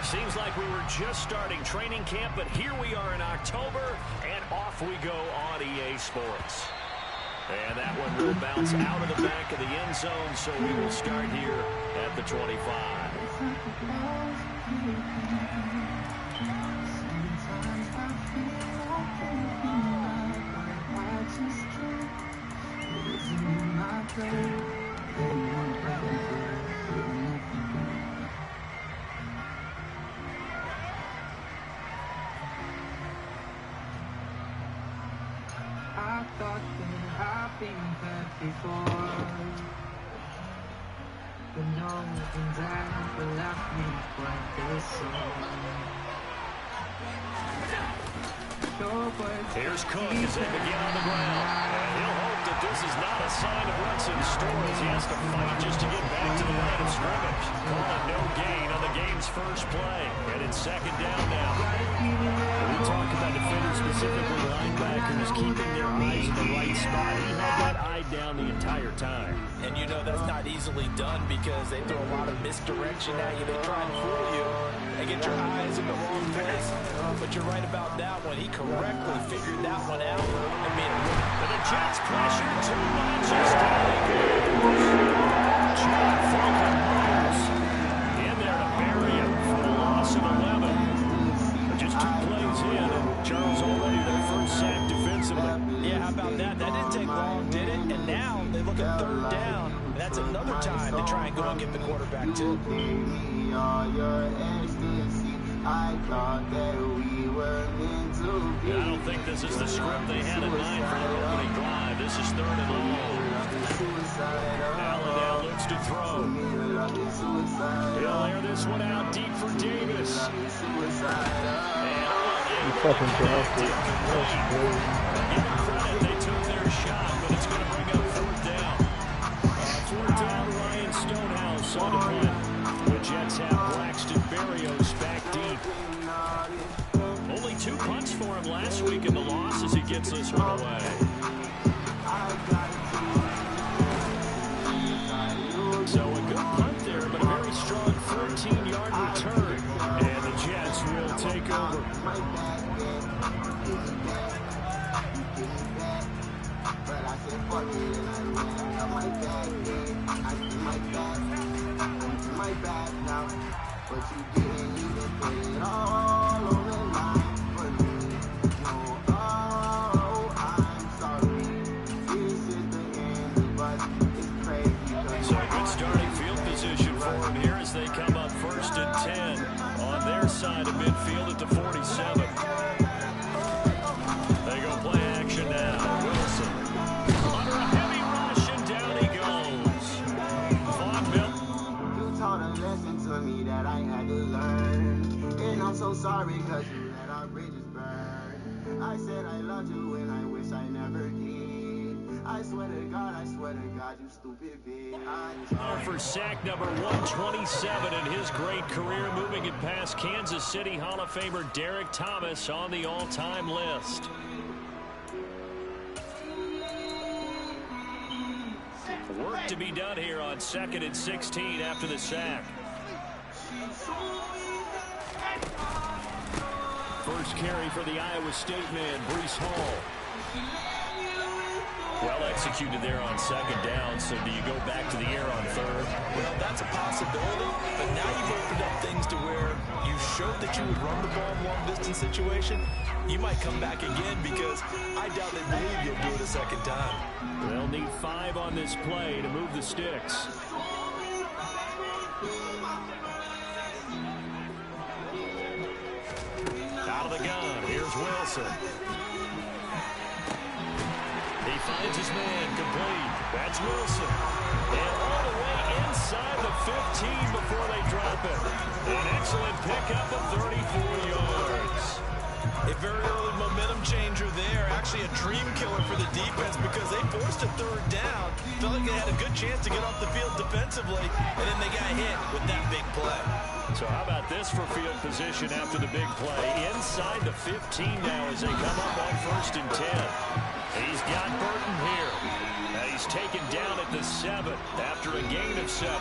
Seems like we were just starting training camp, but here we are in October, and off we go on EA Sports. And that one will bounce out of the back of the end zone, so we will start here at the 25. I thought that I've been hurt before, but no one's ever left me quite this Here's Cook as they begin on the ground. And he'll hope that this is not a sign of what's in store as he has to fight just to get back to the line of scrimmage. Call it no gain on the game's first play. And it's second down now. When we talk about defenders, specifically linebackers, keeping their eyes in the right spot, he had that eye down the entire time. And you know that's not easily done because they throw a lot of misdirection at you. They try and fool you and get your eyes in the wrong place. But you're right about that one. He correctly figured that one out. I mean, and the Jets pressure too much. John Franklin Myers in there to bury him for the loss of 11. Just 2 plays in, and Charles already their first sack defensively. Yeah, how about that? That didn't take long, did it? And now they look at third down. And that's another time to try and go and get the quarterback, too. I thought that we were meant to be. I don't think this is the script they had in mind for their opening drive. This is third and long. Allen now looks to throw. He'll air this one out deep for Davis. You fucking bastard. They took their shot, but it's going to bring up fourth down. Fourth down, Ryan Stonehouse on the punt. The Jets have Braxton Berrios back deep. Only 2 punts for him last week in the loss as he gets this one away. So a good punt there, but a very strong 14-yard return. And the Jets will take over. But you didn't even put it all on the line for me. No, oh, I'm sorry. This is the end, but it's crazy. So a good starting field position for him here as they come up first and 10 on their side of midfield at the 47. They go play action now. Wilson under a heavy rush and down he goes. Vaughn Miller. You taught a lesson to me that I had to learn, and I'm so sorry because you let our bridges burn. I said I loved you and I wish I never did. I swear to God, you stupid bitch. For sack number 127 in his great career, moving it past Kansas City Hall of Famer Derek Thomas on the all-time list. Work to be done here on 2nd and 16 after the sack. First carry for the Iowa State man, Breece Hall. Well executed there on second down, so do you go back to the air on third? Well, that's a possibility, but now you've opened up things to where you showed that you would run the ball in long-distance situation. You might come back again because I doubt they believe you'll do it a second time. They'll need 5 on this play to move the sticks. Out of the gun, here's Wilson. He finds his man, complete. That's Wilson. And all the way inside the 15 before they drop it. An excellent pickup of 34 yards. A very early momentum changer there. Actually a dream killer for the defense because they forced a third down. Felt like they had a good chance to get off the field defensively, and then they got hit with that big play. So how about this for field position after the big play? Inside the 15 now as they come up on 1st and 10. He's got Burton here. He he's taken down at the 7 after a gain of 7.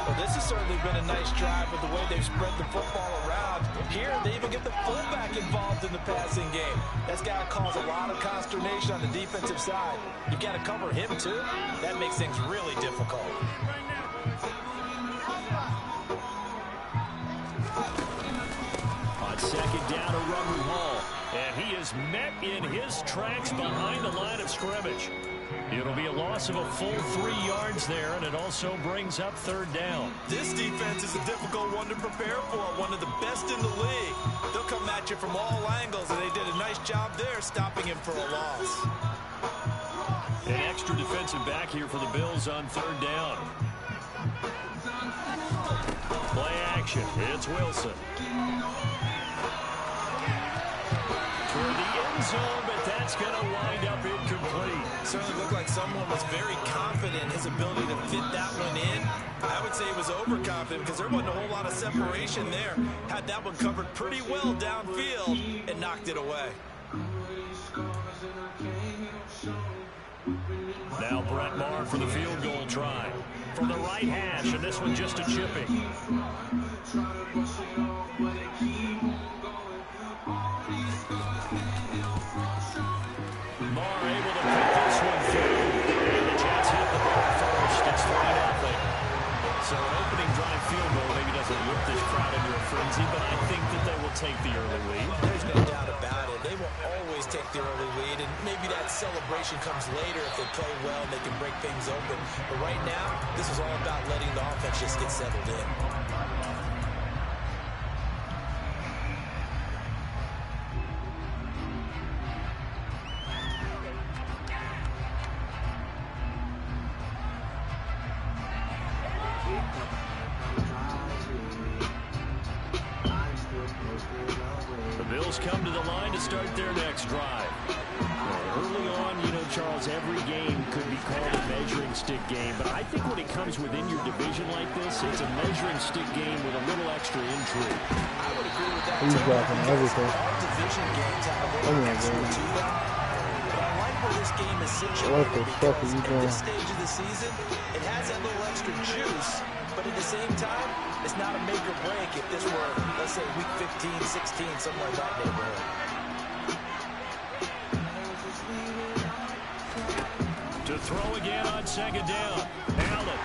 Well, this has certainly been a nice drive with the way they've spread the football around. Here, they even get the fullback involved in the passing game. That's got to cause a lot of consternation on the defensive side. You've got to cover him, too. That makes things really difficult. On second down, Aramu Hall. And he is met in his tracks behind the line of scrimmage. It'll be a loss of a full 3 yards there, and it also brings up third down. This defense is a difficult one to prepare for, one of the best in the league. They'll come at you from all angles, and they did a nice job there stopping him for a loss. An extra defensive back here for the Bills on third down. Play action. It's Wilson. For the end zone, but that's going to wind up incomplete. Certainly looked like someone was very confident in his ability to fit that one in. I would say he was overconfident because there wasn't a whole lot of separation there. Had that one covered pretty well downfield and knocked it away. Now Brett Maher for the field goal try. From the right hash, and this one just a chipping. Maher able to put this one through. And the Jets hit the ball first. It's 3-0. So an opening drive field goal maybe doesn't whip this crowd into a frenzy, but I think that they will take the early lead. There's no doubt about it. They will always take the early lead, and maybe that celebration comes later if they play well and they can break things open. But right now, this is all about letting the offense just get settled in. Come to the line to start their next drive. Early on, Charles, every game could be called a measuring stick game, but I think when it comes within your division like this, it's a measuring stick game with a little extra intrigue. I would agree with that. He's dropping everything. Division games have a little extra to them. But I like where this game is situated What the fuck are you at doing? this stage of the season, it has that little extra juice, but at the same time, it's not a make or break if this were, let's say, week 15, 16, somewhere in that neighborhood. To throw again on second down. Allen.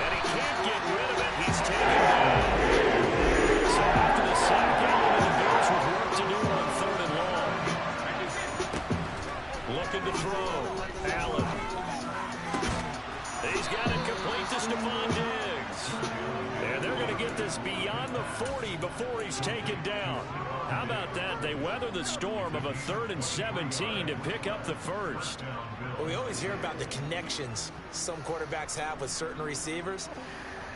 And he can't get rid of it. He's taken down. So after the sack, Allen and the Bills with work to do on third and long. Looking to throw. Allen. He's got it complete to Stephon Diggs. And they're going to get this beyond the 40 before he's taken down. How about that? They weather the storm of a 3rd and 17 to pick up the first. Well, we always hear about the connections some quarterbacks have with certain receivers.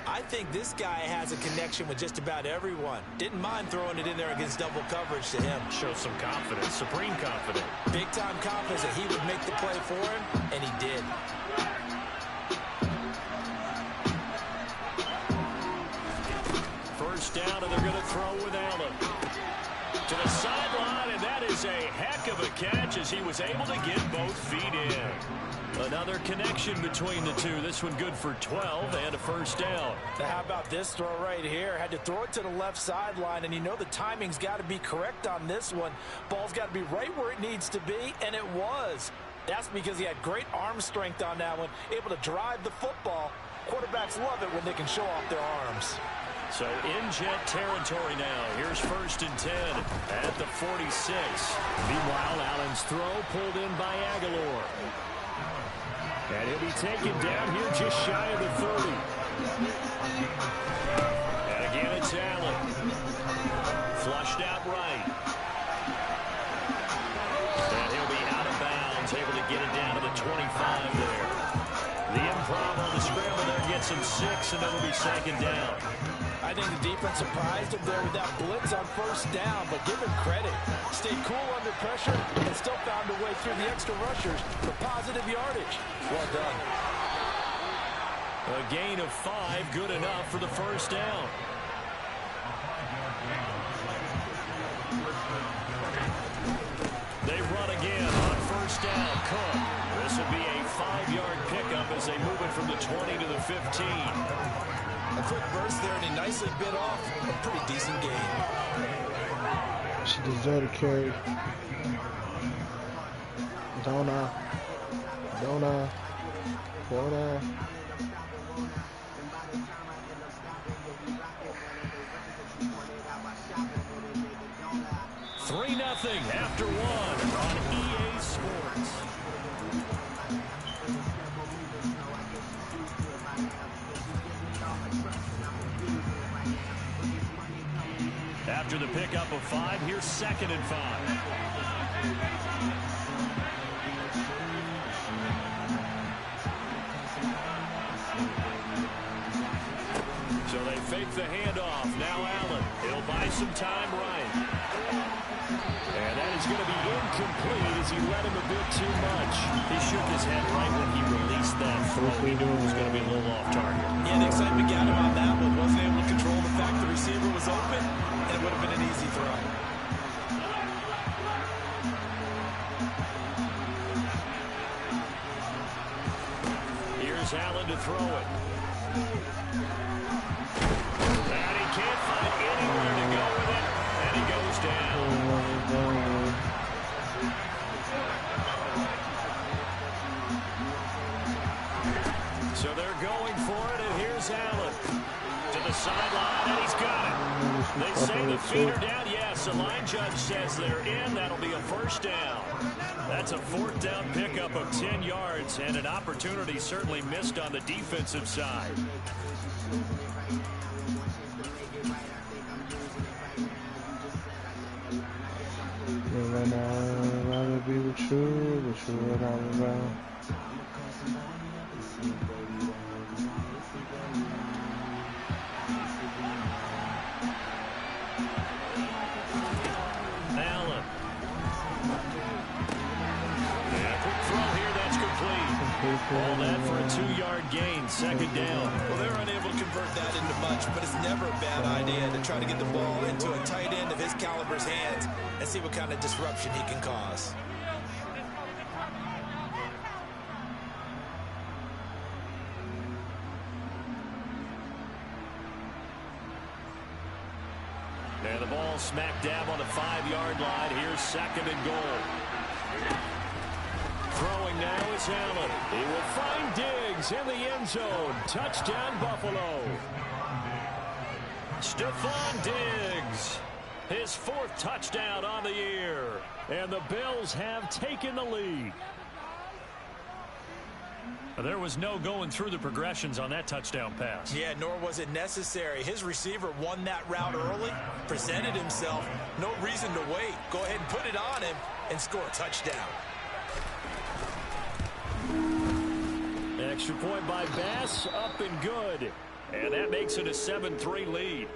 I think this guy has a connection with just about everyone. Didn't mind throwing it in there against double coverage to him. Show some confidence, supreme confidence. Big-time confidence that he would make the play for him, and he did. First down, and they're going to throw with Allen. To the sideline, and that is a heck of a catch as he was able to get both feet in. Another connection between the two. This one good for 12 and a first down. Now, how about this throw right here? Had to throw it to the left sideline, and the timing's got to be correct on this one. Ball's got to be right where it needs to be, and it was. That's because he had great arm strength on that one, able to drive the football. Quarterbacks love it when they can show off their arms. So in Jet territory now. Here's 1st and 10 at the 46. Meanwhile, Allen's throw pulled in by Aguilar. And he'll be taken down here just shy of the 30. And again, it's Allen. Flushed out right. And he'll be out of bounds, able to get it down to the 25 there. The improv on the scramble there gets him 6, and that'll be 2nd down. I think the defense surprised him there with that blitz on first down, but give him credit. Stayed cool under pressure and still found a way through the extra rushers for positive yardage. Well done. A gain of 5, good enough for the first down. They run again on first down. Cook. This would be a 5-yard pickup as they move it from the 20 to the 15. A quick burst there, and he nicely bit off a pretty decent gain. She deserved a carry. Donna. Donna. 3-0 after one on EA Sports. After the pickup of 5, here's 2nd and 5. So they fake the handoff. Now Allen. He'll buy some time, Ryan. And that is going to be incomplete as he let him a bit too much. He shook his head right when he released that throw. He knew it was going to be a little off target. Yeah, the excitement got him on that one. Wasn't able to control the fact the receiver was open, and it would have been an easy throw. Here's Allen to throw it. And he can't find anywhere to go with it. And he goes down. So they're going for it, and here's Allen. To the sideline, and he's got it. They say the feet are down. Yes, the line judge says they're in. That'll be a first down. That's a 4th down pickup of 10 yards, and an opportunity certainly missed on the defensive side. Right now, I'd rather be with you, but you're not around. Allen. Yeah, quick throw here, that's complete. All that for a 2-yard gain, 2nd down. Well, they're unable to convert that into much, but it's never a bad idea to try to get the ball into a tight end of his caliber's hands and see what kind of disruption he can cause. And the ball smack dab on the 5-yard line. Here's 2nd and goal. Throwing now is Allen. He will find Diggs in the end zone. Touchdown, Buffalo. Stephon Diggs. His 4th touchdown on the year. And the Bills have taken the lead. There was no going through the progressions on that touchdown pass. Yeah, nor was it necessary. His receiver won that route early, presented himself. No reason to wait. Go ahead and put it on him and score a touchdown. Extra point by Bass, up and good. And that makes it a 7-3 lead.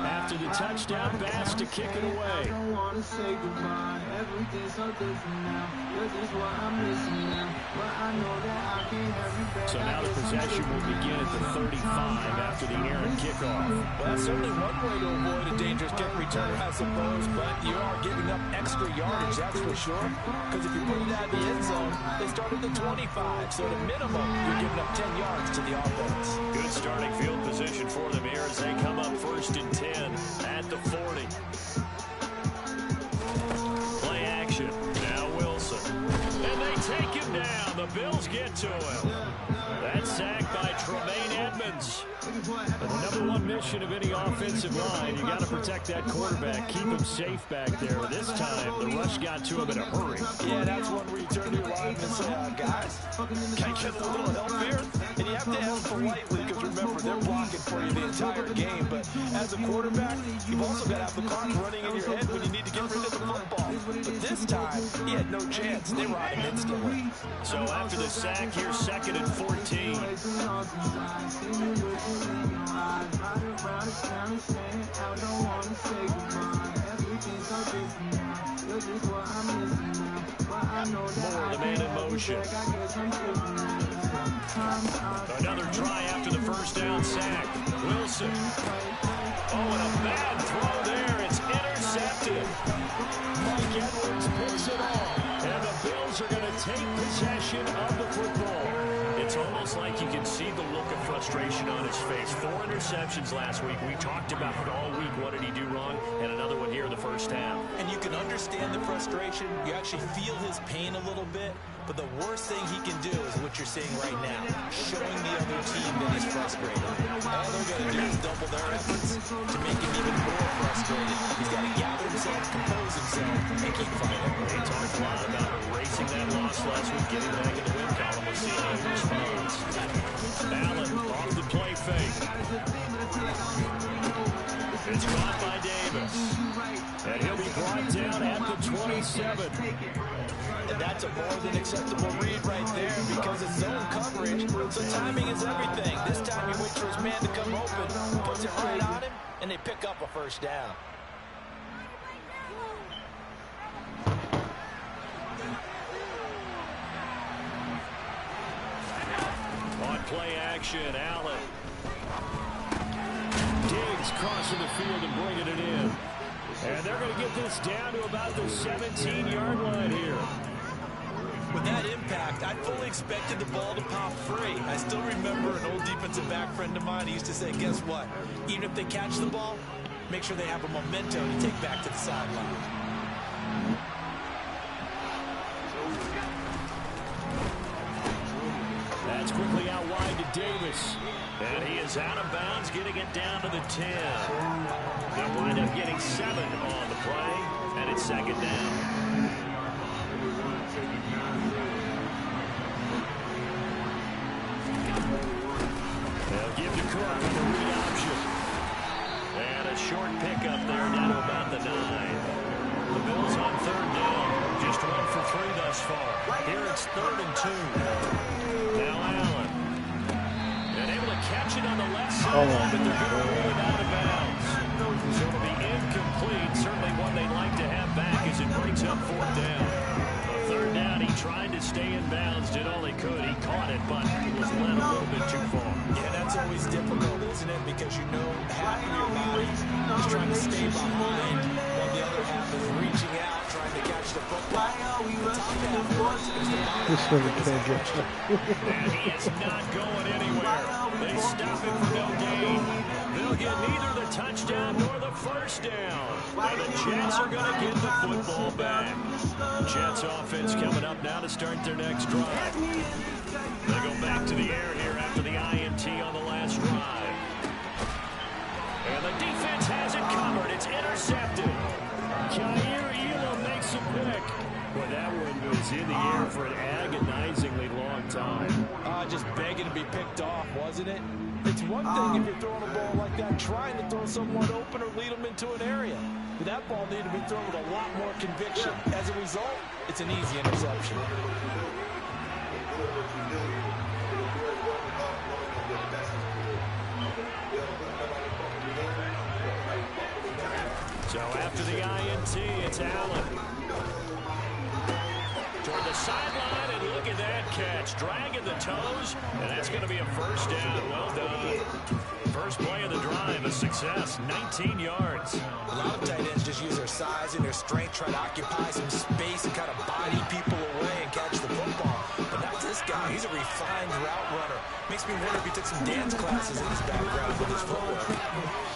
After the touchdown, Bass to kick it away. So now the possession will begin at the 35 after the errant kickoff. Well, that's certainly one way to avoid a dangerous kick return, I suppose, but you are giving up extra yardage, that's for sure. Because if you put it out of the end zone, they start at the 25, so at a minimum, you're giving up 10 yards to the offense. Good starting field position for them here as they come up 1st and 10 at the 40. Play action. Now Wilson. And they take him down. The Bills get to him. That sack by Tremaine Edmonds. The #1 mission of any offensive line, you got to protect that quarterback, keep him safe back there. This time, the rush got to him in a hurry. Yeah, that's one where you turn to your lineman and say, guys, can I get a little help here? And you have to ask politely because, remember, they're blocking for you the entire game. But as a quarterback, you've also got to have the clock running in your head when you need to get rid of the football. But this time, he had no chance. They were on him instantly. So after the sack, here's 2nd and 14. Moore, the man in motion. Another try after the first down sack. Wilson. Oh, and a bad throw there. It's intercepted. Mike Edwards picks it off. And the Bills are going to take possession of the football. It's almost like you can see the look of frustration on his face. 4 interceptions last week. We talked about it all week. What did he do wrong? And another one here in the first half. And you can understand the frustration. You actually feel his pain a little bit. But the worst thing he can do is what you're seeing right now, showing the other team that he's frustrated. All they're going to do is double their efforts to make him even more frustrated. He's got to gather himself, compose himself, and keep fighting. They talked a lot about erasing that loss last week, getting back in the win column. We'll see how he responds. Allen off the play fake. It's caught by Davis. And he'll be brought down at the 27. And that's a more than acceptable read right there because it's zone coverage. So timing is everything. This time he waits for his man to come open, puts it right on him, and they pick up a first down. On play action, Allen. Diggs crossing the field and bringing it in. And they're going to get this down to about the 17-yard line here. With that impact, I fully expected the ball to pop free. I still remember an old defensive back friend of mine. He used to say, guess what? Even if they catch the ball, make sure they have a memento to take back to the sideline. That's quickly out wide to Davis. And he is out of bounds, getting it down to the 10. They'll wind up getting 7 on the play, and it's second down. They'll give to Cook on the read option. And a short pickup there down to about the 9. The Bills on third down. Just 1 for 3 thus far. Here it's 3rd and 2. Now Allen. And able to catch it on the left side, but they're going to roll it out of bounds. So it'll be incomplete. Certainly one they'd like to have back as it brings up 4th down. On 3rd down, he tried to stay in bounds, did all he could. He caught it, but it was led a little bit too far. Yeah, that's always difficult, isn't it? Because you know half of your body is trying to stay behind, while the other half is reaching out, trying to catch the football. The top half works, it's the bottom This half one that can't get And he is not going anywhere. They stop him for no gain. They'll get neither the touchdown nor the first down. And the Jets are going to get the football back. Jets offense coming up now to start their next drive. They go back to the air here after the INT on the last drive. And the defense has it covered. It's intercepted. Jair Elam makes a pick. Well, that one was in the air for an agonizingly long time. Just begging to be picked off, wasn't it? It's one thing if you're throwing a ball like that, trying to throw someone open or lead them into an area. But that ball needed to be thrown with a lot more conviction. As a result, it's an easy interception. So after the INT, it's Allen. Toward the sideline, and look at that catch. Dragging the toes, and that's going to be a first down. Well done. First play of the drive, a success, 19 yards. A lot of tight ends just use their size and their strength, try to occupy some space and kind of body people away and catch the football. But not this guy. He's a refined route runner. Makes me wonder if he took some dance classes in his background with his footwork.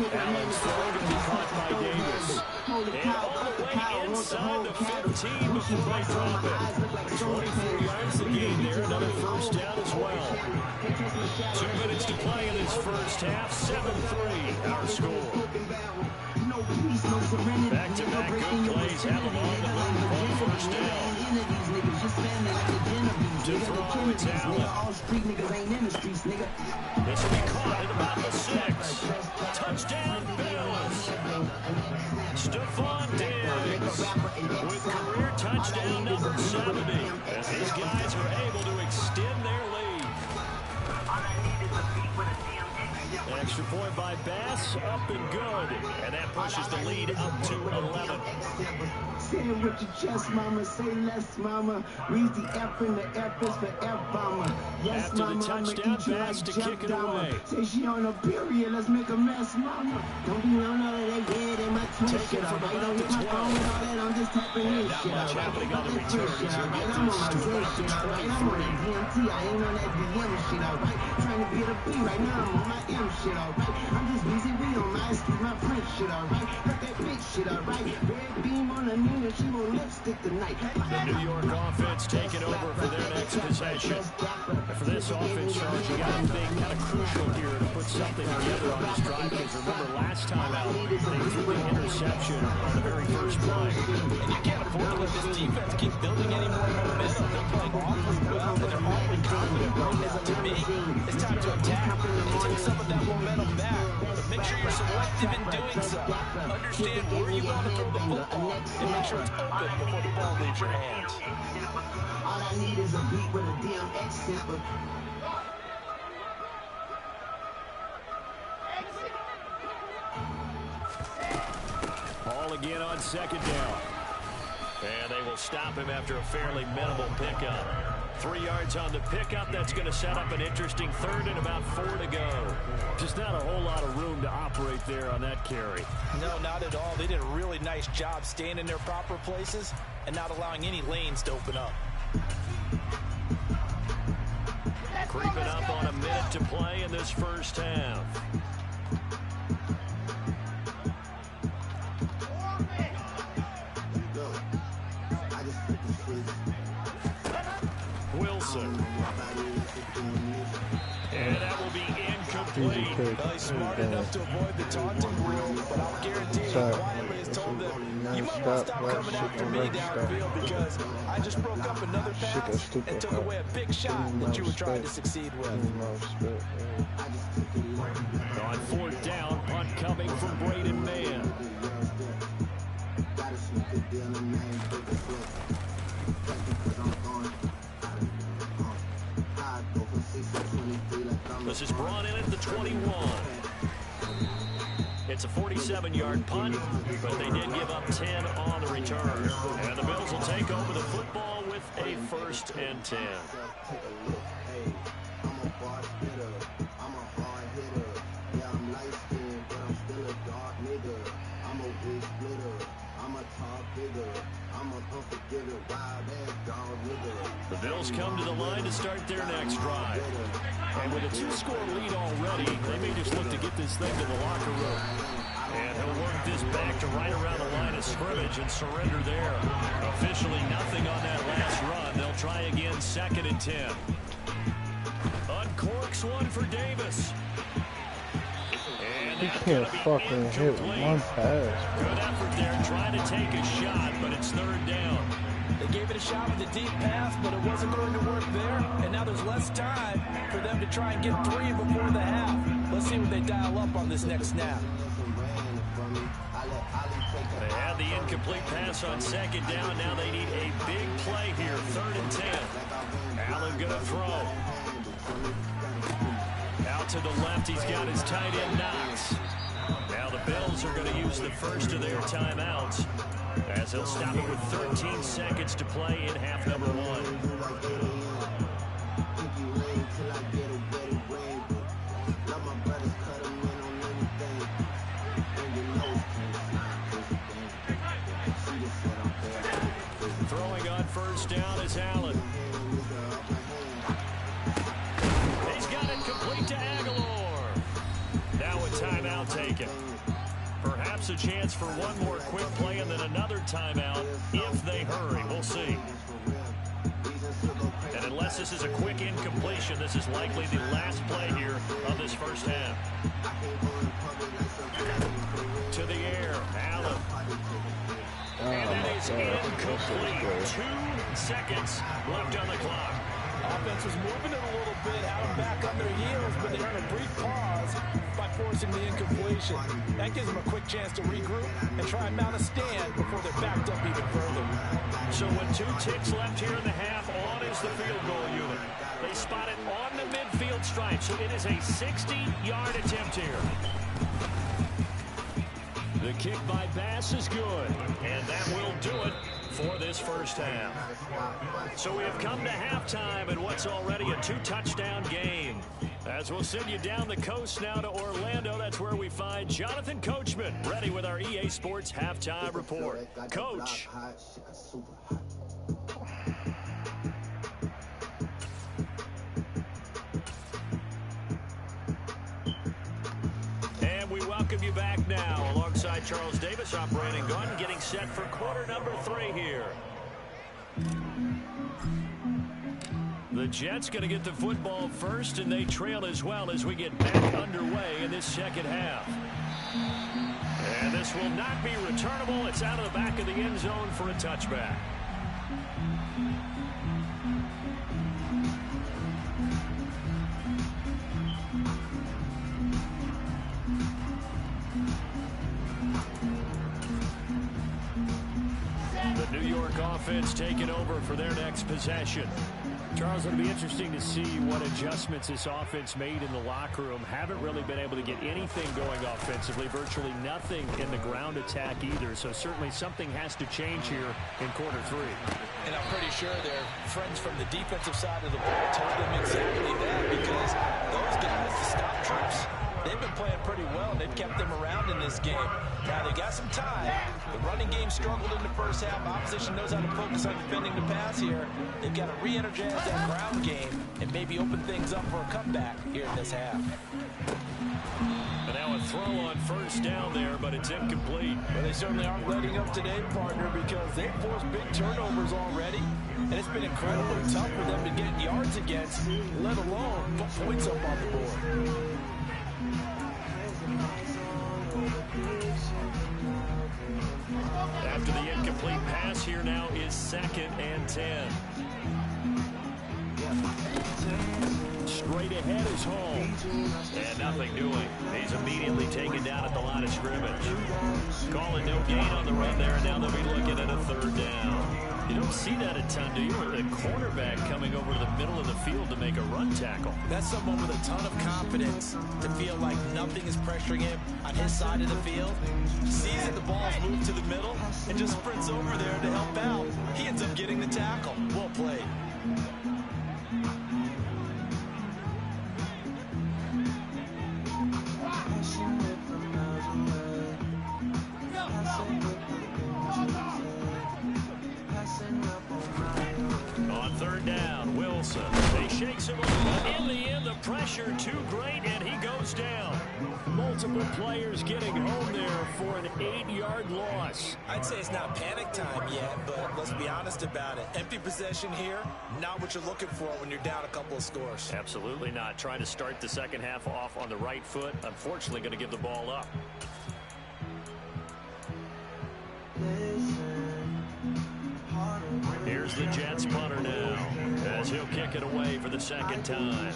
Allen's throw to be caught by Davis. And all the way inside the 15 before they drop it. 24 yards to gain there. Another first down as well. 2 minutes to play in this first half. 7-3 our score. Back-to-back good plays. Have them on the move on first down. To throw, it's Allen. This will be caught at about the 6. Touchdown, Bills. Stephon Diggs with career touchdown number 70. As these guys are able to extend their lead. Extra point by Bass, up and good. And that pushes the lead up to 11. Say it with your chest, mama. Say less, mama. Read the F and the F is for F, mama. Yes, After the mama, touchdown, eat you Bass like to Jeff kick it Dahmer. away. Say she on a period, let's make a mess, mama. Don't be on all of that head in my twist Take shit, it from alright? about Don't the hit my 12. phone with all that, I'm just tapping in Not shit, much alright? happening on the That return. shit, He'll alright? get I'm on this my to Z about the shit, alright? I'm on that DMT, I ain't on that DM shit, alright? Trying to be the B right now, I'm on my M shit, alright? I'm just busy, we on my excuse my French shit, alright? Got that bitch shit, alright? Red beam on the knee and she won't lipstick tonight. The New York offense taking over for their next possession. And for this offense, Charles, you got to think kind of crucial here to put something together on this drive. Because remember, last time out, they threw the interception on the very first play. And you can't afford to let this defense keep building any more momentum. They're playing awfully well, and they're awfully confident right now. To me, it's time to attack and take some of that momentum back. But make sure you're selective in doing so. Understand where you want to throw the football, and make sure it's open before the ball leaves your hands. All I need is a beat with a DMX sample. Ball again on second down. And they will stop him after a fairly minimal pickup. 3 yards on the pickup. That's going to set up an interesting third and about 4 to go. Just not a whole lot of room to operate there on that carry. No, not at all. They did a really nice job staying in their proper places and not allowing any lanes to open up. Creeping up on a minute to play in this first half. Wilson. And that will be incomplete. Well, he's smart enough to avoid the taunting rule, but I'll guarantee you quietly has told them, you might want to stop coming after me downfield because I just broke up another pass and took away a big shot that you were trying to succeed with. On fourth down, punt coming from Braden Mann. This is brought in at the 21. It's a 47-yard punt, but they did give up 10 on the return. And the Bills will take over the football with a 1st and 10. The Bills come to the line to start their next drive. And with a 2-score lead already, they may just look to get this thing to the locker room. And he'll work this back to right around the line of scrimmage and surrender there. Officially nothing on that last run. They'll try again, 2nd and 10. Uncorks one for Davis. He can't fucking hit one pass. Good effort there, trying to take a shot, but it's 3rd down. They gave it a shot with a deep pass, but it wasn't going to work there. And now there's less time for them to try and get 3 before the half. Let's see what they dial up on this next snap. They had the incomplete pass on 2nd down. Now they need a big play here, 3rd and 10. Allen going to throw. Out to the left, he's got his tight end Knox. Now the Bills are going to use the first of their timeouts as they'll stop it with 13 seconds to play in half number 1. Throwing on 1st down is Allen. He's got it complete to Aguilar. Now a timeout taken. Perhaps a chance for one more quick play and then another timeout if they hurry. We'll see. And unless this is a quick incompletion, this is likely the last play here of this first half. To the air, Allen. And that is incomplete. 2 seconds left on the clock. Offense was moving it a little bit, had them back on their heels, but they earned a brief pause by forcing the incompletion. That gives them a quick chance to regroup and try and mount a stand before they're backed up even further. So with 2 ticks left here in the half, on is the field goal unit. They spot it on the midfield stripe, so it is a 60-yard attempt here. The kick by Bass is good, and that will do it for this first half. So we have come to halftime in what's already a 2-touchdown game. As we'll send you down the coast now to Orlando, that's where we find Jonathan Coachman, ready with our EA Sports Halftime Report. Coach. And we welcome you back now alongside Charles Davis, operating gun, getting set for quarter number 3 here. The Jets going to get the football first, and they trail as well as we get back underway in this second half. And this will not be returnable. It's out of the back of the end zone for a touchback. The New York offense taking over for their next possession. Charles, it'll be interesting to see what adjustments this offense made in the locker room. Haven't really been able to get anything going offensively, virtually nothing in the ground attack either. So certainly something has to change here in quarter 3. And I'm pretty sure their friends from the defensive side of the ball told them exactly that, because those guys, the stop troops, they've been playing pretty well. They've kept them around in this game. Now they got some time. The running game struggled in the first half. Opposition knows how to focus on defending the pass here. They've got to re-energize that ground game and maybe open things up for a comeback here in this half. And now a throw on first down there, but it's incomplete. Well, they certainly aren't letting up today, partner, because they've forced big turnovers already. And it's been incredibly tough for them to get yards against, let alone put points up on the board. After the incomplete pass, here now is 2nd and 10. Straight ahead is home. And nothing doing. He's immediately taken down at the line of scrimmage. Calling no gain on the run there, and now they'll be looking at a 3rd down. You don't see that a ton, do you? The cornerback coming over to the middle of the field to make a run tackle. That's someone with a ton of confidence to feel like nothing is pressuring him on his side of the field. Sees that the ball's moved to the middle and just sprints over there to help out. He ends up getting the tackle. Well played. On 3rd down, Wilson. He shakes him off. In the end, the pressure too great, and he goes down. Multiple players getting home there for an 8-yard loss. I'd say it's not panic time yet, but let's be honest about it. Empty possession here, not what you're looking for when you're down a couple of scores. Absolutely not. Trying to start the second half off on the right foot. Unfortunately, going to give the ball up. Here's the Jets punter now, as he'll kick it away for the 2nd time.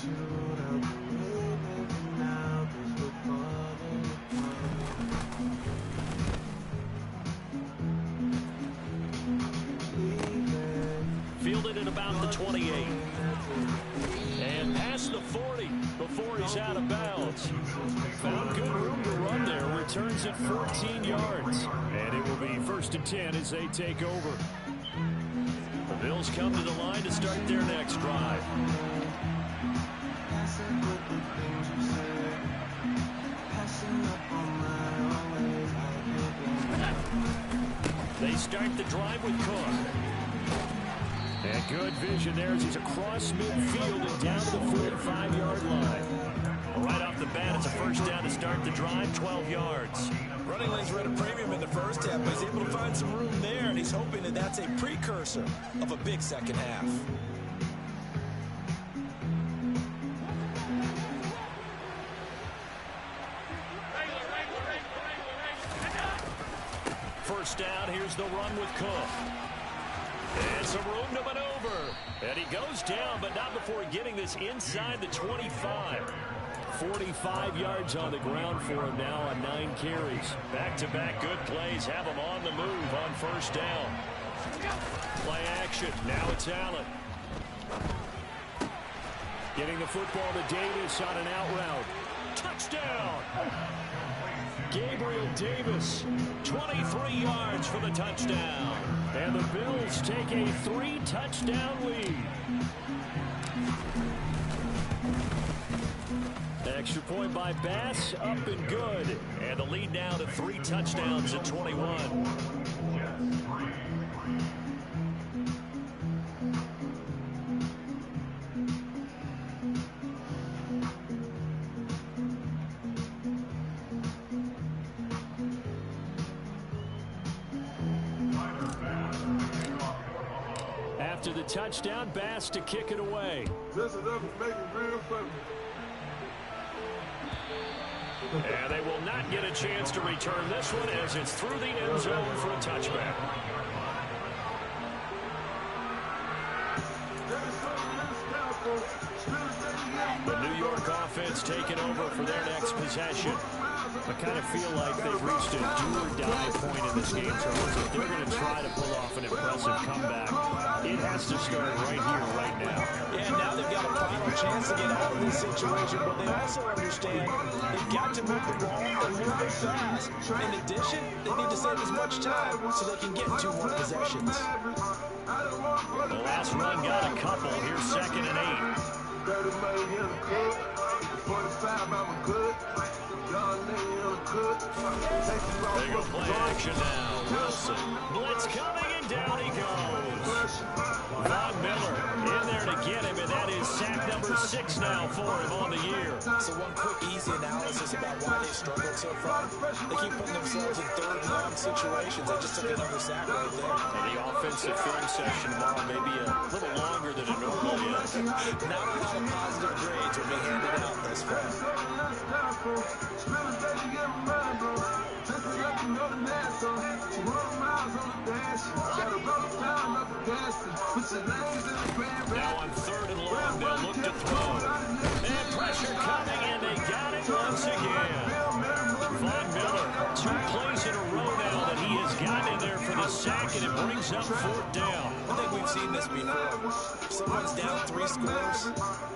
Fielded at about the 28. And past the 40 before he's out of bounds. Found good room to run there. Returns at 14 yards. And it will be 1st and 10 as they take over. The Bills come to the line to start their next drive. They start the drive with Cook. And good vision there as he's across midfield and down to the 45-yard line. Right off the bat, it's a 1st down to start the drive, 12 yards. Running lanes were at a premium in the first half, but he's able to find some room there, and he's hoping that that's a precursor of a big second half. First down, here's the run with Cook. And some room to maneuver. And he goes down, but not before getting this inside the 25. 45 yards on the ground for him now on 9 carries. Back-to-back good plays have him on the move on 1st down. Play action. Now it's Allen. Getting the football to Davis on an out route. Touchdown! Gabriel Davis, 23 yards for the touchdown. And the Bills take a 3-touchdown lead. Extra point by Bass, up and good. And the lead now to 3 touchdowns at 21. After the touchdown, Bass to kick it away. Listen up and make it real funny. And they will not get a chance to return this one as it's through the end zone for a touchback. The New York offense taking over for their next possession. I kind of feel like they've reached a do-or-die point in this game, Charles. If they're going to try to pull off an impressive comeback, it has to start right here, right now. Yeah, now they've got a final chance to get out of this situation, but they also understand they've got to move the ball and move it fast. In addition, they need to save as much time so they can get 2 more possessions. The last run got a couple. Here's 2nd and 8. 30 million in the club, 45 I'm good. They go play action now. Wilson. Blitz coming, and down he goes. Von Miller in there to get him, and that is sack number 6 now for him on the year. So one quick, easy analysis about why they struggled so far. They keep putting themselves in 3rd and long situations. They just took another sack right there. And the offensive film session tomorrow may be a little longer than it normally is. Not a lot of positive grades will be handed out this far. Now on 3rd and long, they'll look to throw. And pressure coming, and they got it once again. Von Miller, 2 plays in a row now that he has gotten in there for the sack, and it brings up 4th down. I think we've seen this before. Someone's down 3 scores.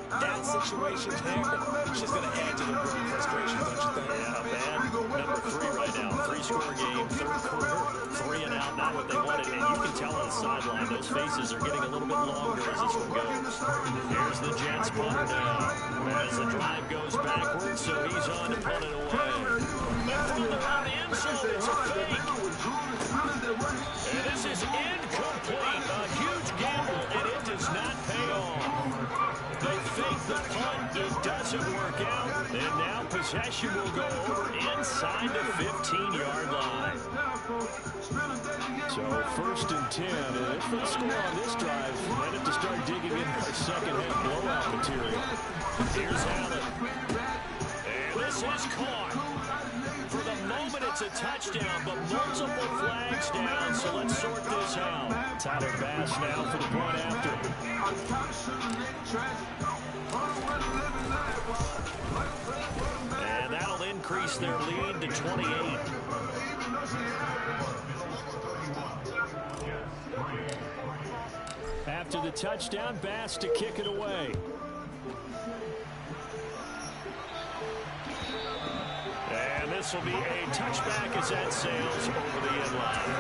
That situation there, she's going to add to the growing frustration, don't you think? Yeah, bad number 3 right now. 3-score game, 3rd quarter, 3 and out, not what they wanted. And you can tell on the sideline, those faces are getting a little bit longer as this one goes. Here's the Jets punter now. As the drive goes backwards, so he's on to punt it away. And from around the end zone, it's a fake. And this is incomplete. A huge gamble, and it does not pay off. They fake the punt, it doesn't work out, and now possession will go over inside the 15-yard line. So 1st and 10, and if they score on this drive, might have to start digging in our second-half blowout material. Here's Allen, and this is caught. For the moment, it's a touchdown, but multiple flags down, so let's sort this out. Tyler Bass now for the point after. And that'll increase their lead to 28. After the touchdown, Bass to kick it away. And this will be a touchback as that sails over the end line.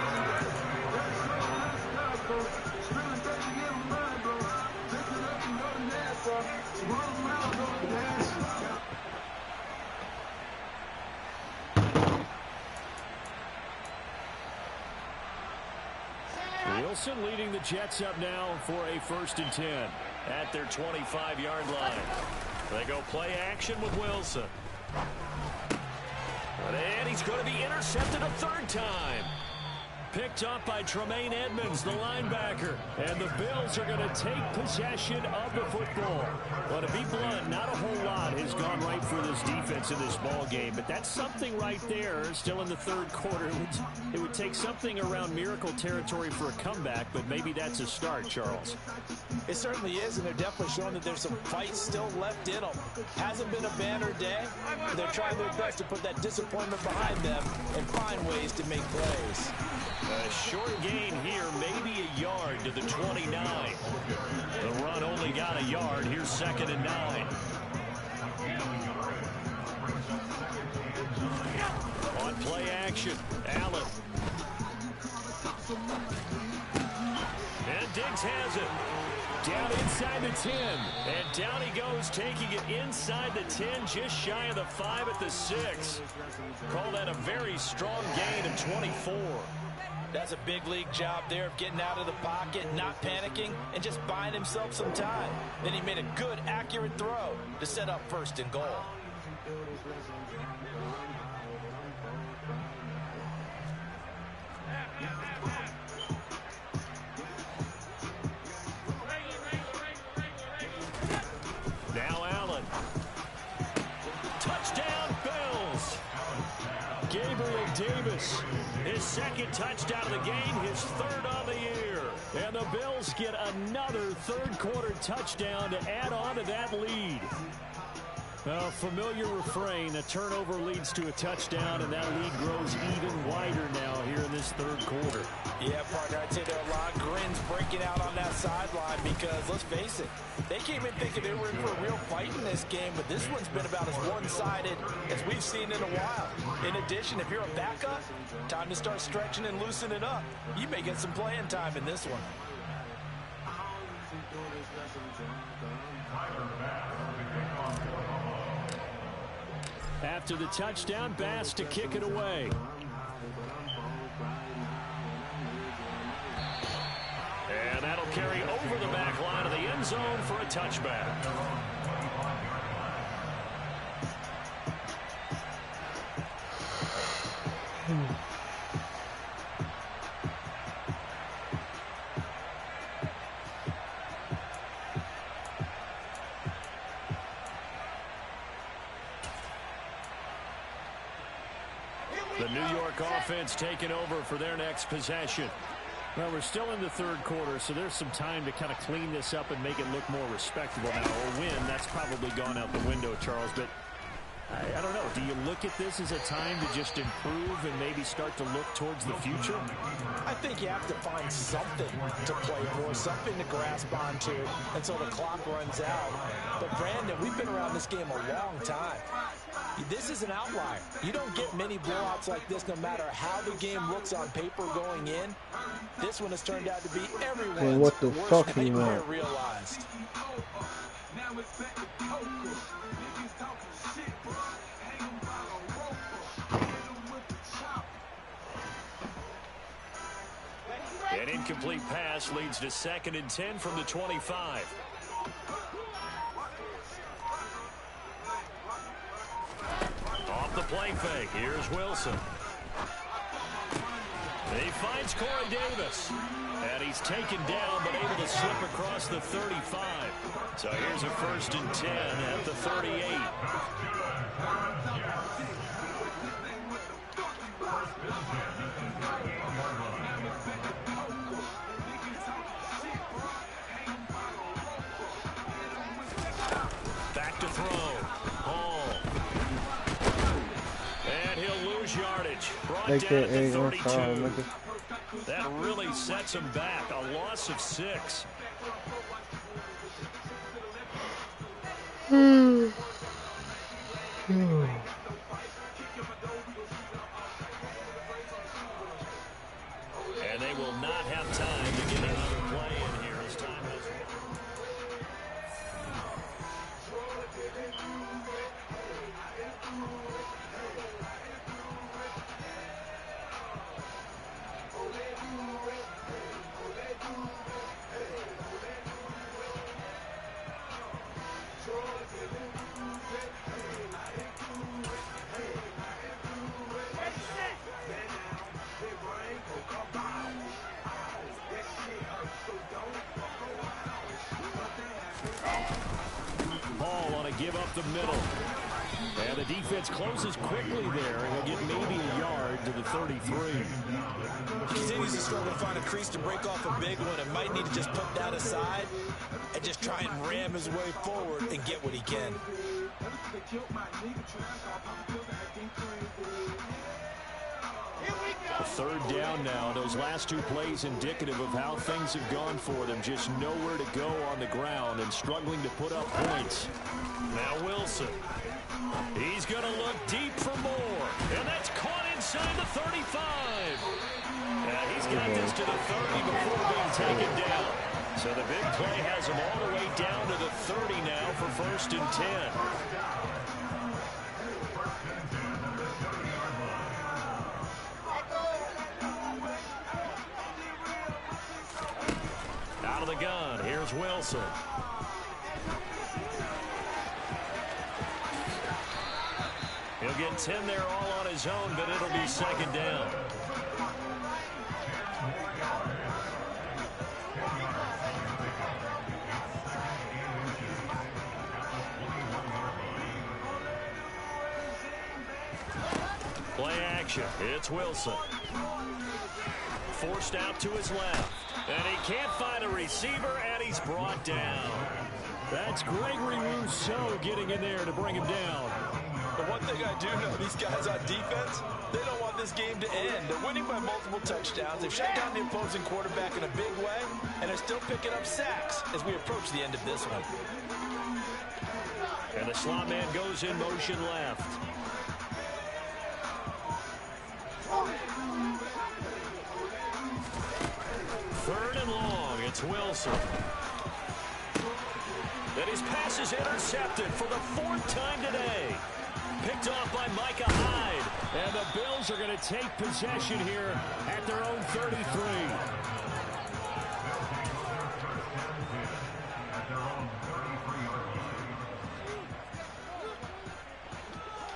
Wilson leading the Jets up now for a 1st and 10 at their 25-yard line. They go play action with Wilson. And he's going to be intercepted a 3rd time. Picked up by Tremaine Edmonds, the linebacker. And the Bills are going to take possession of the football. Well, to be blunt, not a whole lot has gone right for this defense in this ball game. But that's something right there, still in the 3rd quarter. It would take something around miracle territory for a comeback, but maybe that's a start, Charles. It certainly is, and they're definitely showing that there's some fight still left in them. Hasn't been a banner day, but they're trying their best to put that disappointment behind them and find ways to make plays. A short gain here, maybe a yard to the 29. The run only got a yard. Here's 2nd and 9. On play action, Allen. And Diggs has it. Down inside the 10. And down he goes, taking it inside the 10, just shy of the 5 at the 6. Call that a very strong gain of 24. That's a big league job there of getting out of the pocket, not panicking, and just buying himself some time. Then he made a good, accurate throw to set up 1st and goal. Now Allen. Touchdown, Bills. Gabriel Davis, his 2nd touchdown of the game, his 3rd on the year. And the Bills get another 3rd quarter touchdown to add on to that lead. A familiar refrain, a turnover leads to a touchdown, and that lead grows even wider now here in this 3rd quarter. Yeah, partner, I'd say there are a lot of grins breaking out on that sideline because, let's face it, they came in thinking they were in for a real fight in this game, but this one's been about as one-sided as we've seen in a while. In addition, if you're a backup, time to start stretching and loosening up. You may get some playing time in this one. After the touchdown, Bass to kick it away. And that'll carry over the back line of the end zone for a touchback. The New York offense taking over for their next possession. Well, we're still in the 3rd quarter, so there's some time to kind of clean this up and make it look more respectable now. A win, that's probably gone out the window, Charles, but I don't know. Do you look at this as a time to just improve and maybe start to look towards the future? I think you have to find something to play for, something to grasp onto until the clock runs out. But, Brandon, we've been around this game a long time. This is an outlier. You don't get many blowouts like this no matter how the game looks on paper going in. This one has turned out to be everyone's what the worst fuck you nightmare want? realized. An incomplete pass leads to 2nd and 10 from the 25. Off the play fake, here's Wilson. He finds Corey Davis. And he's taken down, but able to slip across the 35. So here's a 1st and 10 at the 38. Back to throw. Hall. And he'll lose yardage. Brought down at the 32. That really sets him back. A loss of 6. And they will not have time to get another play in here as time goes on. Give up the middle. And the defense closes quickly there. And he'll get maybe a yard to the 33. He continues to struggle to find a crease to break off a big one and might need to just put that aside and just try and ram his way forward and get what he can. third down now. Those last two plays indicative of how things have gone for them. Just nowhere to go on the ground and struggling to put up points. Now Wilson. He's going to look deep for more. And that's caught inside the 35. He's got this to the 30 before being taken down. So the big play has him all the way down to the 30 now for 1st and 10. Out of the gun, here's Wilson. He'll get 10 there all on his own, but it'll be 2nd down. Play action. It's Wilson. Forced out to his left. And he can't find a receiver, and he's brought down. That's Gregory Rousseau getting in there to bring him down. The one thing I do know, these guys on defense, they don't want this game to end. They're winning by multiple touchdowns. They've shut down the opposing quarterback in a big way, and they're still picking up sacks as we approach the end of this one. And the slot man goes in motion left. Third and long, it's Wilson. And his pass is intercepted for the 4th time today. Picked off by Micah Hyde. And the Bills are going to take possession here at their own 33.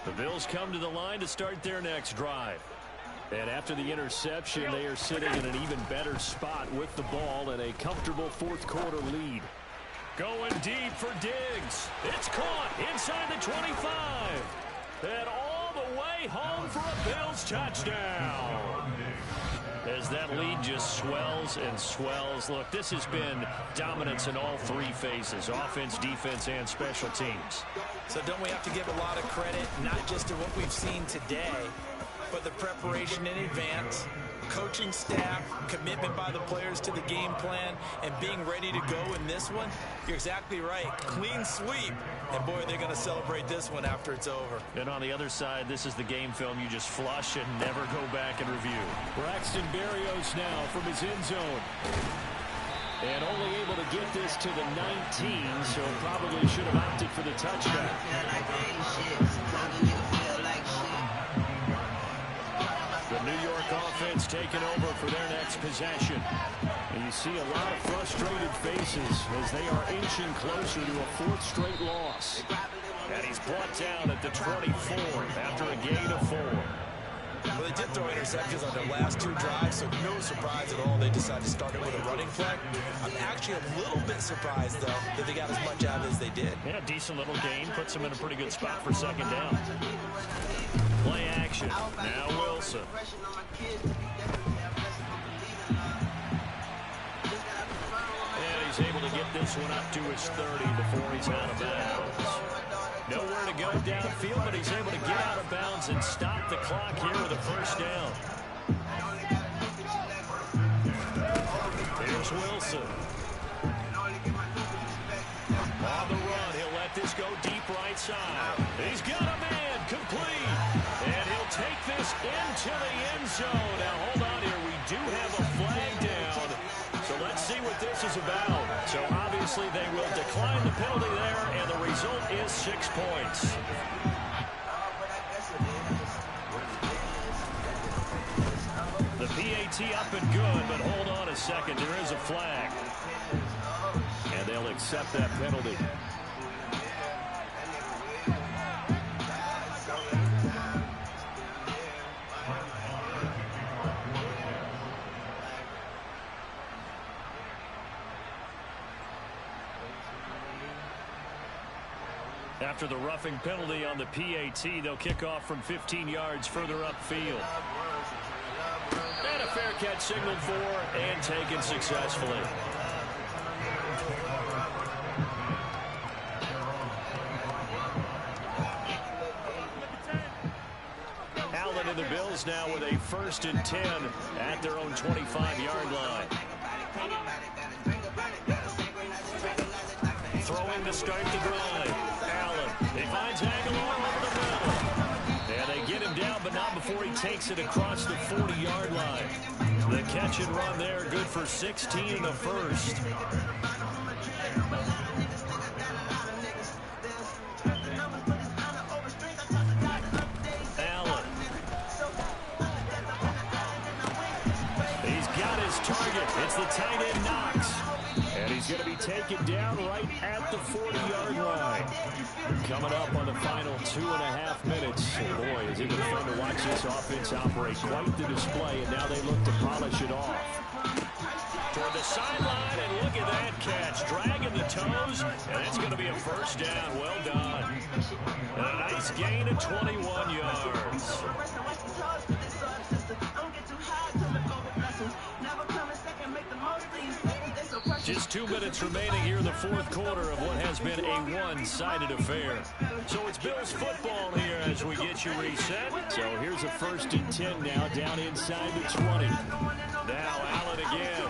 The Bills come to the line to start their next drive. And after the interception, they are sitting in an even better spot with the ball and a comfortable 4th quarter lead. Going deep for Diggs. It's caught inside the 25. And all the way home for a Bills touchdown. As that lead just swells and swells. Look, this has been dominance in all 3 phases. Offense, defense, and special teams. So don't we have to give a lot of credit, not just to what we've seen today, but the preparation in advance, coaching staff, commitment by the players to the game plan, and being ready to go in this one? You're exactly right. Clean sweep. And, boy, they're going to celebrate this one after it's over. And on the other side, this is the game film you just flush and never go back and review. Braxton Berrios now from his end zone. And only able to get this to the 19, so probably should have opted for the touchdown. The New York offense taking over for their next possession. And you see a lot of frustrated faces as they are inching closer to a 4th straight loss. And he's brought down at the 24 after a gain of 4. Well, they did throw interceptions on their last 2 drives, so no surprise at all they decided to start it with a running play. I'm actually a little bit surprised, though, that they got as much out as they did. Yeah, decent little gain. Puts them in a pretty good spot for 2nd down. Play action. Now Wilson. And he's able to get this one up to his 30 before he's out of bounds. Nowhere to go downfield, but he's able to get out of bounds and stop the clock here with a 1st down. Here's Wilson. On the run, he'll let this go deep right side. He's got a man, complete. And he'll take this into the end zone. Now, hold on here. We do have a flag down. So let's see what this is about. So obviously they will decline the penalty there, and the result is 6 points. The PAT up and good, but hold on a second. There is a flag. And they'll accept that penalty. After the roughing penalty on the PAT, they'll kick off from 15 yards further upfield. And a fair catch signaled for and taken successfully. Allen in the building. Bills now with a 1st and 10 at their own 25-yard line. Throwing to start the drive. Allen. He finds Aguilar over the middle. And they get him down, but not before he takes it across the 40-yard line. The catch and run there, good for 16 in the first. Allen. He's got his target. It's the tight end Knox. And he's going to be taken down right at the 40-yard line. Coming up on the final 2.5 minutes. Boy, is it been fun to watch this offense operate. Quite the display, and now they look to polish it off. Toward the sideline, and look at that catch. Dragging the toes, and it's going to be a first down. Well done. And a nice gain of 21 yards. Just 2 minutes remaining here in the fourth quarter of what has been a one-sided affair. So it's Bills football here as we get you reset. So here's a 1st and 10 now down inside the 20. Now Allen again.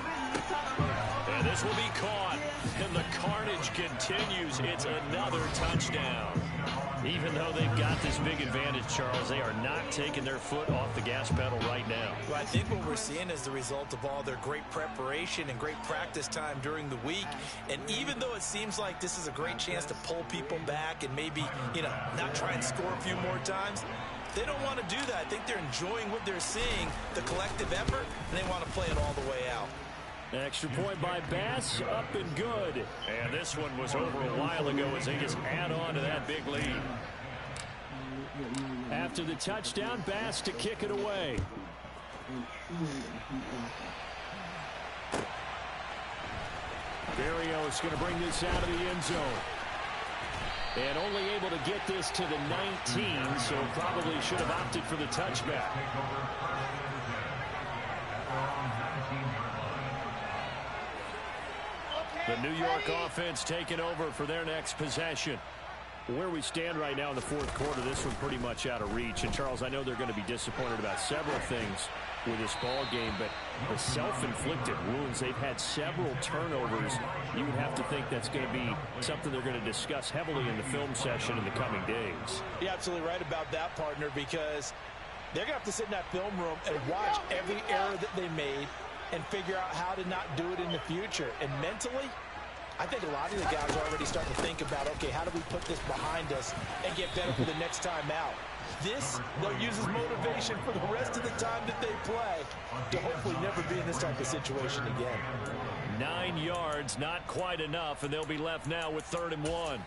And this will be caught. And the carnage continues. It's another touchdown. Even though they've got this big advantage, Charles, they are not taking their foot off the gas pedal right now. Well, I think what we're seeing is the result of all their great preparation and great practice time during the week. And even though it seems like this is a great chance to pull people back and maybe, not try and score a few more times, they don't want to do that. I think they're enjoying what they're seeing, the collective effort, and they want to play it all the way out. Extra point by Bass, up and good. And this one was over a while ago as they just add on to that big lead. After the touchdown, Bass to kick it away. Berrios going to bring this out of the end zone. And only able to get this to the 19, so probably should have opted for the touchback. The New York offense taking over for their next possession. Where we stand right now in the fourth quarter, this one pretty much out of reach. And, Charles, I know they're going to be disappointed about several things with this ball game, but the self-inflicted wounds, they've had several turnovers. You would have to think that's going to be something they're going to discuss heavily in the film session in the coming days. You're absolutely right about that, partner, because they're going to have to sit in that film room and watch every error that they made and figure out how to not do it in the future. And mentally, I think a lot of the guys are already starting to think about, okay, how do we put this behind us and get better for the next time out? This, they'll use as motivation for the rest of the time that they play to hopefully never be in this type of situation again. 9 yards, not quite enough, and they'll be left now with 3rd and 1.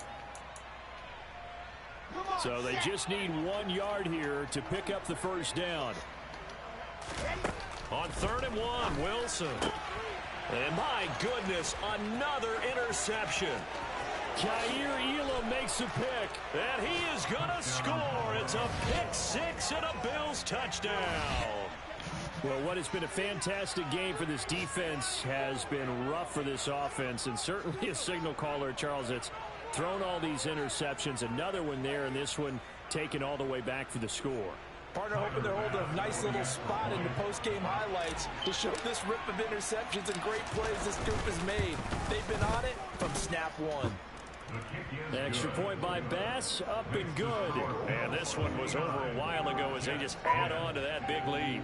So they just need 1 yard here to pick up the first down. On 3rd and 1, Wilson. And my goodness, another interception. Kaiir Elam makes a pick, and he is going to score. It's a pick six and a Bills touchdown. Well, what has been a fantastic game for this defense has been rough for this offense, and certainly a signal caller, Charles, that's thrown all these interceptions. Another one there, and this one taken all the way back for the score. Partner hoping they're holding a nice little spot in the post-game highlights to show this rip of interceptions and great plays this group has made. They've been on it from snap one. Extra point by Bass, up and good. And this one was over a while ago as they just add on to that big lead.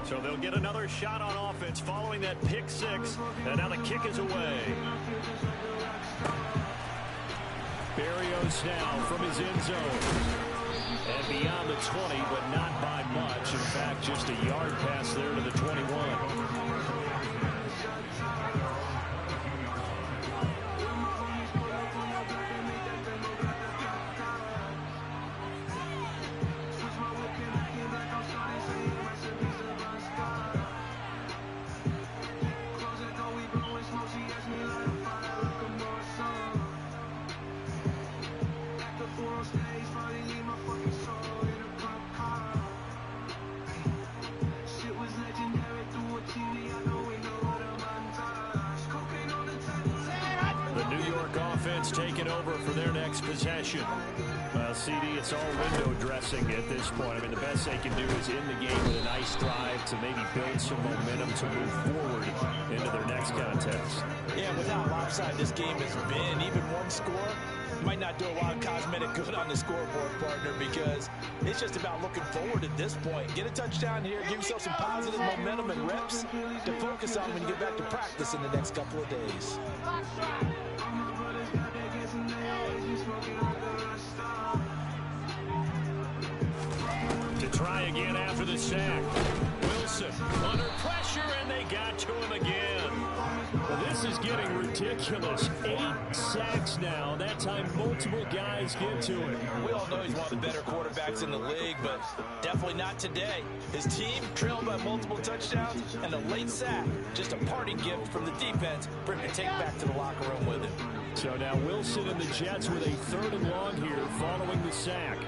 So they'll get another shot on offense following that pick six. And now the kick is away. Berrios now from his end zone. And beyond the 20, but not by much. In fact, just a yard pass there to the 21. Shit was legendary through a TV, I know offense taking over for their next possession. Well, CD, it's all window dressing at this point. I mean, the best they can do is end the game with a nice drive to maybe build some momentum to move forward into their next contest. Yeah, with how lopsided this game has been, even one score might not do a lot of cosmetic good on the scoreboard, partner, because it's just about looking forward at this point. Get a touchdown here, give yourself some positive momentum and reps to focus on when you get back to practice in the next couple of days. To try again after the sack. Wilson under pressure, and they got to him again. Well, this is getting ridiculous. 8 sacks now. That time, multiple guys get to him. We all know he's one of the better quarterbacks in the league, but definitely not today. His team trailed by multiple touchdowns, and a late sack, just a parting gift from the defense for him to take back to the locker room with him. So now Wilson and the Jets with a 3rd and long here following the sack.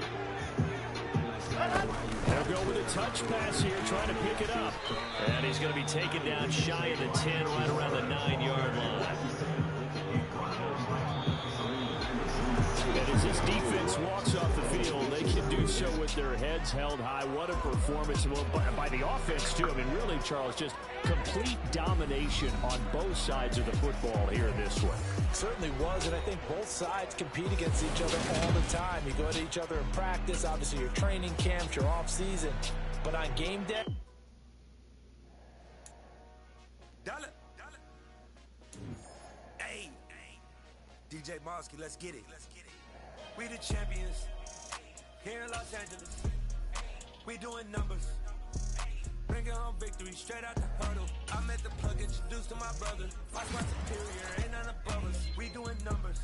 They'll go with a touch pass here, trying to pick it up. And he's going to be taken down shy of the 10, right around the 9-yard line. And as this defense walks off the field, they can do so with their heads held high. What a performance. Well, by the offense, too. I mean, really, Charles, just complete domination on both sides of the football here this one. Certainly was, and I think both sides compete against each other all the time. You go at each other in practice, obviously your training camps, your off-season, but on game day... Hey, DJ Mosky, let's get it. We the champions here in Los Angeles. We doing numbers. Bringing home victory straight out the hurdle. I met the plug, introduced to my brother. Watch my superior, ain't none above us. We doing numbers.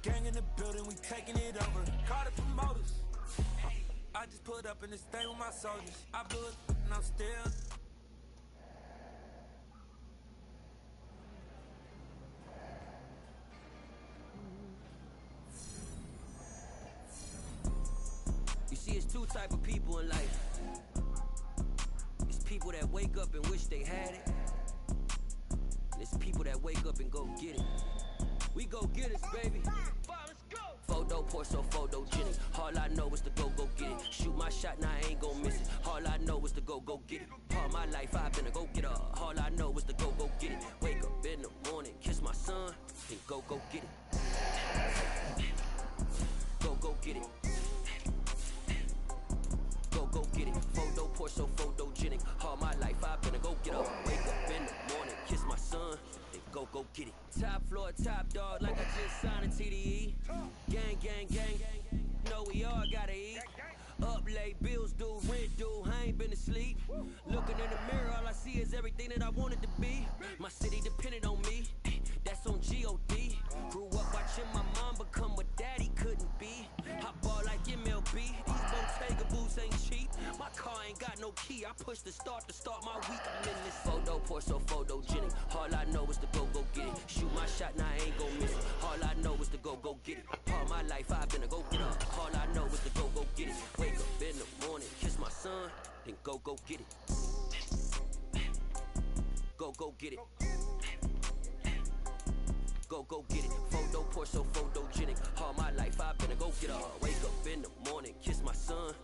Gang in the building, we taking it over. Call the promoters. I just pulled up in this thing with my soldiers. I blew it and I'm still. You see, it's 2 type of people in life. It's people that wake up and wish they had it. And it's people that wake up and go get it. We go get it, baby. Photo, Porso, photogenic. All I know is to go get it. Shoot my shot, now I ain't gon' miss it. All I know is to go get it. All my life I've been a go-getter. All I know is to go get it. Wake up in the morning, kiss my son, and go get it. Go get it. Go get it. Photo, Porso, photogenic. All my life I've been a go-getter. Wake up in the morning, kiss my son, and go get it. Top floor, top dog, like I just signed a TDE. Gang, gang, gang. Know we all gotta eat. Up late, bills due, rent due, I ain't been asleep. Looking in the mirror, all I see is everything that I wanted to be. My city depended on me, that's on G.O.D. Grew up watching my mom become what daddy couldn't be. Hot ball like MLB, these Bottega boots ain't cheap. My car ain't got no key, I push the start to start my week. I'm in this photo, Porso, photogenic. All I know is to go get it. Shoot my shot, now I ain't gon' miss it. All I know is to go get it. All my life I've been a go-getter. All I know is to go get it. Wake up in the morning, kiss my son, then go get it. Go get it. Go get it. Photo, Porso, photogenic. All my life I've been a go-getter. Wake up in the morning, kiss my son,